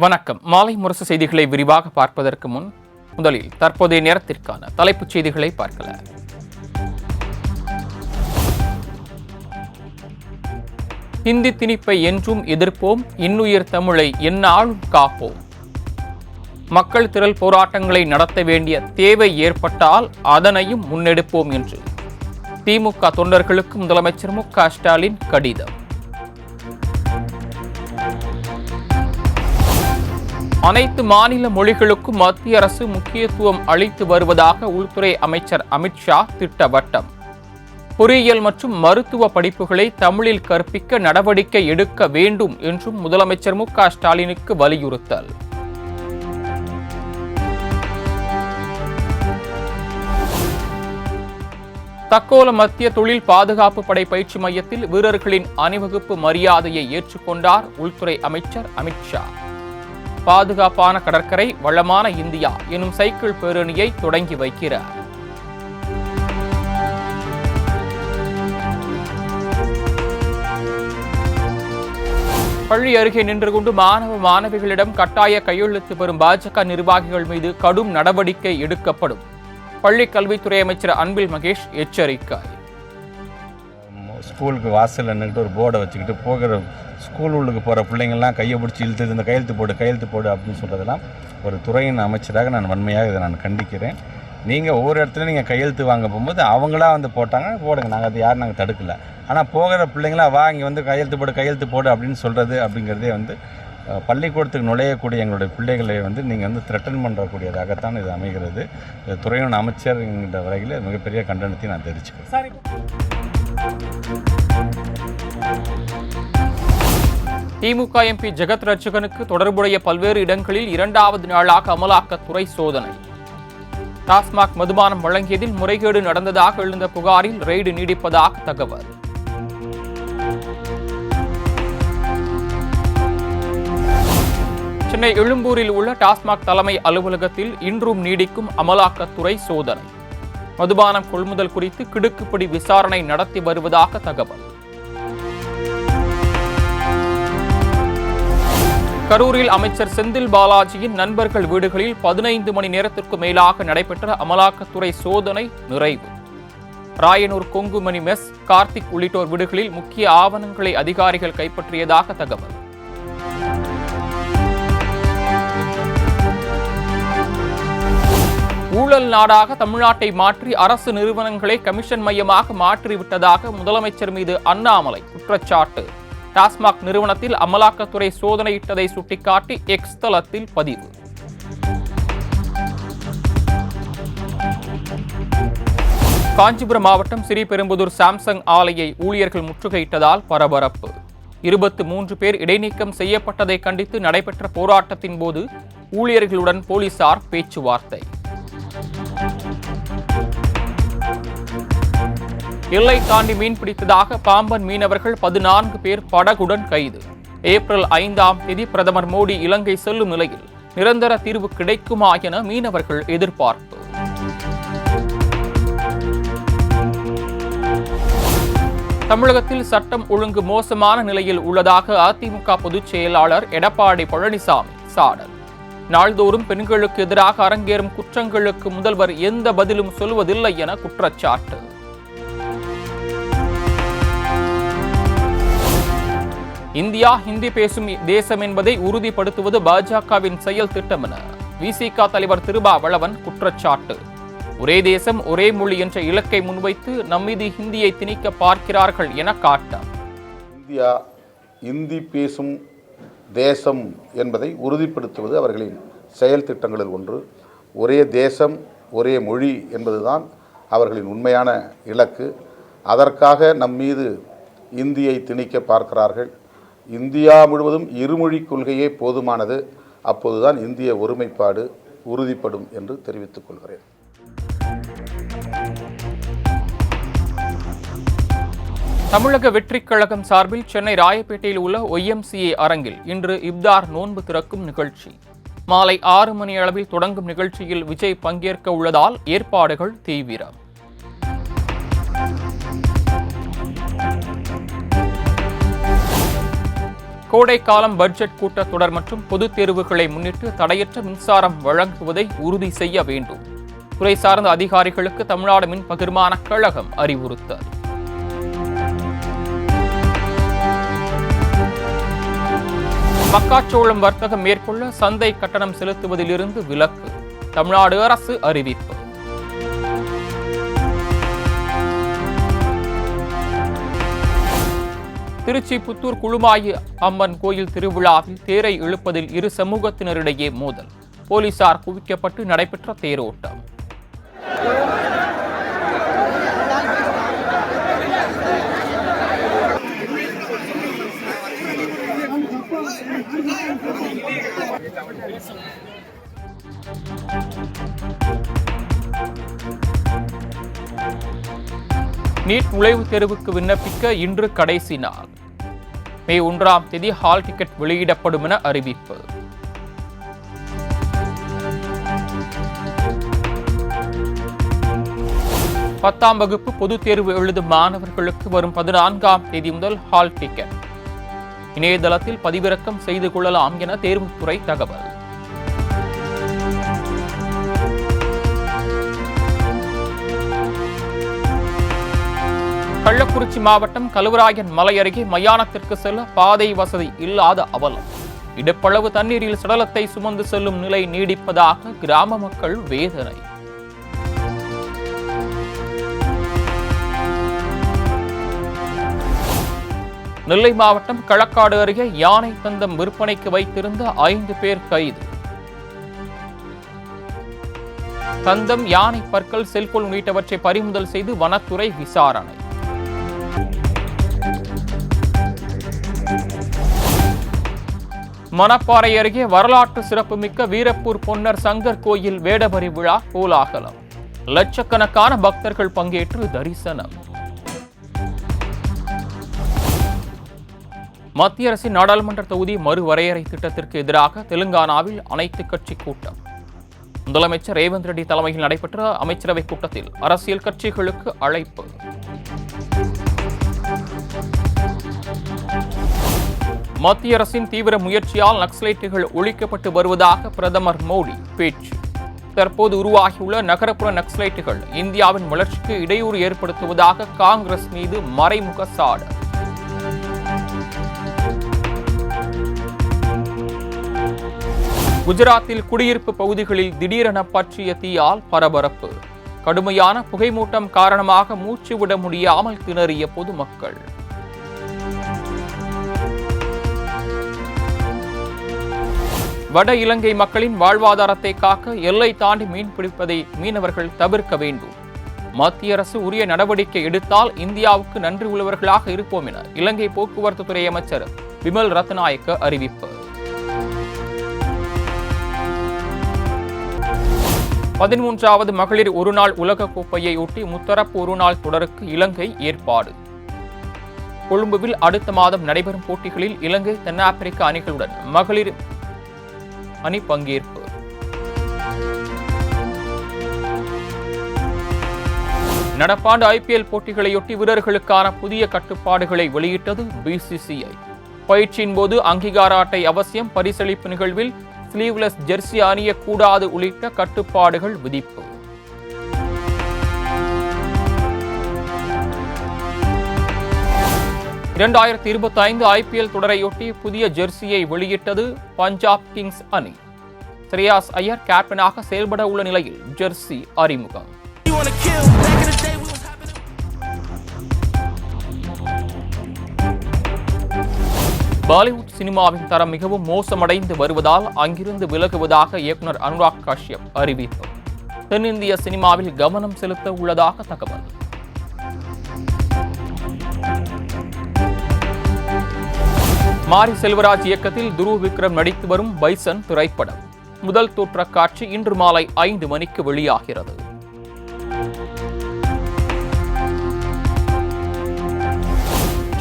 வணக்கம். மாலை முரசு செய்திகளை விரிவாக பார்ப்பதற்கு முன் முதலில் தற்போதைய நேரத்திற்கான தலைப்புச் செய்திகளை பார்க்கலாம். ஹிந்தி திணிப்பை என்றும் எதிர்ப்போம், இன்னுயிர் தமிழை எந்நாளும் காப்போம். மக்கள் திரள் போராட்டங்களை நடத்த வேண்டிய தேவை ஏற்பட்டால் அதனையும் முன்னெடுப்போம் என்று திமுக தொண்டர்களுக்கு முதலமைச்சர் மு.க.ஸ்டாலின் கடிதம். அனைத்து மாநில மொழிகளுக்கும் மத்திய அரசு முக்கியத்துவம் அளித்து வருவதாக உள்துறை அமைச்சர் அமித்ஷா திட்டவட்டம். பொறியியல் மற்றும் மருத்துவ படிப்புகளை தமிழில் கற்பிக்க நடவடிக்கை எடுக்க வேண்டும் என்றும் முதலமைச்சர் மு.க.ஸ்டாலினுக்கு வலியுறுத்தல். தக்கோல மத்திய தொழில் பாதுகாப்பு படை பயிற்சி மையத்தில் வீரர்களின் அணிவகுப்பு மரியாதையை ஏற்றுக்கொண்டார் உள்துறை அமைச்சர் அமித்ஷா. பாதுகாப்பான கடற்கரை, வளமான இந்தியா எனும் சைக்கிள் பேரணியை தொடங்கி வைக்கிறார். பள்ளி அருகே நின்று கொண்டு மாணவிகளிடம் கட்டாய கையெழுத்து பெறும் பாஜக நிர்வாகிகள் மீது கடும் நடவடிக்கை எடுக்கப்படும். பள்ளி கல்வித்துறை அமைச்சர் அன்பில் மகேஷ் எச்சரிக்கை. ஸ்கூலுக்கு வாசலில் நின்றுட்டு ஒரு போர்டை வச்சுக்கிட்டு போகிற ஸ்கூல் உள்ளுக்கு போகிற பிள்ளைங்கள்லாம் கையை பிடிச்சி இழுத்து இந்த கையெழுத்து போடு அப்படின்னு சொல்கிறதெல்லாம் ஒரு துறையின் அமைச்சராக நான் வன்மையாக இதை நான் கண்டிக்கிறேன். நீங்கள் ஒவ்வொரு இடத்துலையும் நீங்கள் கையெழுத்து வாங்க போகும்போது அவங்களா வந்து போட்டாங்க, போடுங்க, நாங்கள் அது யாரும் நாங்கள் தடுக்கலை. ஆனால் போகிற பிள்ளைங்களா வா இங்கே வந்து கையெழுத்து போடு அப்படின்னு சொல்கிறது அப்படிங்கிறதே வந்து பள்ளிக்கூடத்துக்கு நுழையக்கூடிய எங்களுடைய பிள்ளைகளை வந்து நீங்கள் வந்து த்ரெட்டன் பண்ணுறக்கூடியதாகத்தான் இது அமைகிறது. துறையின் அமைச்சர் என்கிற வரையில் மிகப்பெரிய கண்டனத்தை நான் தெரிவிச்சுக்கிறேன். திமுக எம்பி ஜெகத் ரட்சகனுக்கு தொடர்புடைய பல்வேறு இடங்களில் இரண்டாவது நாளாக அமலாக்கத்துறை சோதனை. டாஸ்மாக் மதுபானம் வழங்கியதில் முறைகேடு நடந்ததாக எழுந்த புகாரில் ரெய்டு நீடிப்பதாக தகவல். சென்னை எழும்பூரில் உள்ள டாஸ்மாக் தலைமை அலுவலகத்தில் இன்றும் நீடிக்கும் அமலாக்கத்துறை சோதனை. மதுபானம் கொள்முதல் குறித்து கிடுக்குப்பிடி விசாரணை நடத்தி வருவதாக தகவல். கரூரில் அமைச்சர் செந்தில் பாலாஜியின் நண்பர்கள் வீடுகளில் 15 மணி நேரத்திற்கு மேலாக நடைபெற்ற அமலாக்கத்துறை சோதனை நிறைவு. ராயனூர் கொங்குமணி மெஸ், கார்த்திக் உள்ளிட்டோர் வீடுகளில் முக்கிய ஆவணங்களை அதிகாரிகள் கைப்பற்றியதாக தகவல். ஊழல் நாடாக தமிழ்நாட்டை மாற்றி அரசு நிறுவனங்களை கமிஷன் மையமாக மாற்றிவிட்டதாக முதலமைச்சர் மீது அண்ணாமலை குற்றச்சாட்டு. டாஸ்மாக் நிறுவனத்தில் அமலாக்கத்துறை சோதனையிட்டதை சுட்டிக்காட்டி எக்ஸ் தளத்தில் பதிவு. காஞ்சிபுரம் மாவட்டம் ஸ்ரீபெரும்புதூர் சாம்சங் ஆலையை ஊழியர்கள் முற்றுகையிட்டதால் பரபரப்பு. 23 பேர் இடைநீக்கம் செய்யப்பட்டதை கண்டித்து நடைபெற்ற போராட்டத்தின் போது ஊழியர்களுடன் போலீசார் பேச்சுவார்த்தை. எல்லை தாண்டி மீன்பிடித்ததாக பாம்பன் மீனவர்கள் 14 பேர் படகுடன் கைது. ஏப்ரல் 5ஆம் தேதி பிரதமர் மோடி இலங்கை செல்லும் நிலையில் நிரந்தர தீர்வு கிடைக்குமா என மீனவர்கள் எதிர்பார்ப்பு. தமிழகத்தில் சட்டம் ஒழுங்கு மோசமான நிலையில் உள்ளதாக அதிமுக பொதுச் செயலாளர் எடப்பாடி பழனிசாமி சாடல். நாள்தோறும் பெண்களுக்கு எதிராக அரங்கேறும் குற்றங்களுக்கு முதல்வர் எந்த பதிலும் சொல்வதில்லை என குற்றச்சாட்டு. இந்தியா ஹிந்தி பேசும் தேசம் என்பதை உறுதிப்படுத்துவது பாஜகவின் செயல் திட்டம் என விசிக தலைவர் திருமாவளவன் குற்றச்சாட்டு. ஒரே தேசம் ஒரே மொழி என்ற இலக்கை முன்வைத்து நம்மீது ஹிந்தியை திணிக்க பார்க்கிறார்கள் என காட்டம். இந்தியா இந்தி பேசும் தேசம் என்பதை உறுதிப்படுத்துவது அவர்களின் செயல் திட்டங்களில் ஒன்று. ஒரே தேசம் ஒரே மொழி என்பதுதான் அவர்களின் உண்மையான இலக்கு. அதற்காக நம்மீது இந்தியை திணிக்க பார்க்கிறார்கள். இந்தியா முழுவதும் இருமொழி கொள்கையே போதுமானது. அப்போதுதான் இந்திய ஒருமைப்பாடு உறுதிப்படும் என்று தெரிவித்துக் கொள்கிறேன். தமிழக வெற்றிக் கழகம் சார்பில் சென்னை ராயப்பேட்டையில் உள்ள YMCA அரங்கில் இன்று இப்தார் நோன்பு திறக்கும் நிகழ்ச்சி. மாலை 6 மணி அளவில் தொடங்கும் நிகழ்ச்சியில் விஜய் பங்கேற்க உள்ளதால் ஏற்பாடுகள் தீவிரம். கோடைக்காலம் பட்ஜெட் கூட்டத்தொடர் மற்றும் பொதுத் தேர்வுகளை முன்னிட்டு தடையற்ற மின்சாரம் வழங்குவதை உறுதி செய்ய வேண்டும். துறை சார்ந்த அதிகாரிகளுக்கு தமிழ்நாடு மின் பகிர்மான கழகம் அறிவுறுத்தல். மக்காச்சோளம் வர்த்தகம் மேற்கொள்ள சந்தை கட்டணம் செலுத்துவதிலிருந்து விலக்கு தமிழ்நாடு அரசு அறிவிப்பு. திருச்சி புத்தூர் குழுமாயி அம்மன் கோயில் திருவிழாவில் தேரை இழுப்பதில் இரு சமூகத்தினரிடையே மோதல். போலீசார் குவிக்கப்பட்டு நடைபெற்ற தேரோட்டம். நீட் நுழைவுத் தேர்வுக்கு விண்ணப்பிக்க இன்று கடைசி நாள். மே 1ஆம் தேதி ஹால் டிக்கெட் வெளியிடப்படும் என அறிவிப்பு. பத்தாம் வகுப்பு பொதுத் தேர்வு எழுதும் மாணவர்களுக்கு வரும் 14ஆம் தேதி முதல் ஹால் டிக்கெட் இணையதளத்தில் பதிவிறக்கம் செய்து கொள்ளலாம் என தேர்வுத்துறை தகவல். கள்ளக்குறிச்சி மாவட்டம் கலுவராயன் மலை அருகே மயானத்திற்கு செல்ல பாதை வசதி இல்லாத அவலம். இடுப்பளவு தண்ணீரில் சடலத்தை சுமந்து செல்லும் நிலை நீடிப்பதாக கிராம மக்கள் வேதனை. நெல்லை மாவட்டம் களக்காடு அருகே யானை தந்தம் விற்பனைக்கு வைத்திருந்த 5 பேர் கைது. தந்தம், யானை பற்கள், செல்போன் உள்ளிட்டவற்றை பறிமுதல் செய்து வனத்துறை விசாரணை. மணப்பாறை அருகே வரலாற்று சிறப்புமிக்க வீரப்பூர் பொன்னர் சங்கர் கோயில் வேடபரி விழா கோலாகலம். லட்சக்கணக்கான பக்தர்கள் பங்கேற்று தரிசனம். மத்திய அரசின் நாடாளுமன்ற தொகுதி மறுவரையறை திட்டத்திற்கு எதிராக தெலுங்கானாவில் அனைத்து கட்சி கூட்டம். முதலமைச்சர் ரேவந்த் ரெட்டி தலைமையில் நடைபெற்ற அமைச்சரவை கூட்டத்தில் அரசியல் கட்சிகளுக்கு அழைப்பு. மத்திய அரசின் தீவிர முயற்சியால் நக்சலைட்டுகள் ஒழிக்கப்பட்டு வருவதாக பிரதமர் மோடி பேச்சு. தற்போது உருவாகியுள்ள நகரப்புற நக்சலைட்டுகள் இந்தியாவின் வளர்ச்சிக்கு இடையூறு ஏற்படுத்துவதாக காங்கிரஸ் மீது மறைமுக சாடல். குஜராத்தில் குடியிருப்பு பகுதிகளில் திடீரென பற்றிய தீயால் பரபரப்பு. கடுமையான புகைமூட்டம் காரணமாக மூச்சு விட முடியாமல் திணறிய பொதுமக்கள். வட இலங்கை மக்களின் வாழ்வாதாரத்தை காக்க எல்லை தாண்டி மீன்பிடிப்பதை மீனவர்கள் தவிர்க்க வேண்டும். மத்திய அரசு உரிய நடவடிக்கை எடுத்தால் இந்தியாவுக்கு நன்றி உள்ளவர்களாக இருப்போம் என இலங்கை போக்குவரத்து துறை அமைச்சர் விமல் ரத்நாயக்க அறிவிப்பு. 13வது மகளிர் ஒருநாள் உலக கோப்பையை ஒட்டி முத்தரப்பு ஒருநாள் தொடருக்கு இலங்கை ஏற்பாடு. கொழும்புவில் அடுத்த மாதம் நடைபெறும் போட்டிகளில் இலங்கை, தென்னாப்பிரிக்க அணிகளுடன் மகளிர் அணி பங்கேற்பு. நடப்பாண்டு IPL போட்டிகளையொட்டி வீரர்களுக்கான புதிய கட்டுப்பாடுகளை வெளியிட்டது BCCI. பயிற்சியின் போது அங்கீகார அட்டை அவசியம், பரிசளிப்பு நிகழ்வில் ஸ்லீவ்லெஸ் ஜெர்சி அணியக்கூடாது உள்ளிட்ட கட்டுப்பாடுகள் விதிப்பு. (2025) IPL தொடரையொட்டி புதிய ஜெர்சியை வெளியிட்டது பஞ்சாப் கிங்ஸ் அணி. ஸ்ரேயாஸ் ஐயர் கேப்டனாக செயல்பட உள்ள நிலையில் ஜெர்சி அறிமுகம். பாலிவுட் சினிமாவின் தரம் மிகவும் மோசமடைந்து வருவதால் அங்கிருந்து விலகுவதாக இயக்குனர் அனுராக் காஷ்யப் அறிவிப்பு. தென்னிந்திய சினிமாவில் கவனம் செலுத்த உள்ளதாக தகவல். மாரி செல்வராஜ் இயக்கத்தில் துருவ் விக்ரம் நடித்து வரும் பைசன் திரைப்படம் முதல் தோற்ற காட்சி இன்று மாலை 5 மணிக்கு வெளியாகிறது.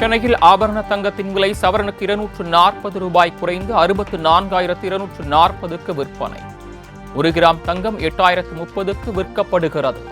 சென்னையில் ஆபரண தங்கத்தின் விலை சவரனுக்கு ₹240 குறைந்து 64,240க்கு விற்பனை. 1 கிராம் தங்கம் 8,030க்கு விற்கப்படுகிறது.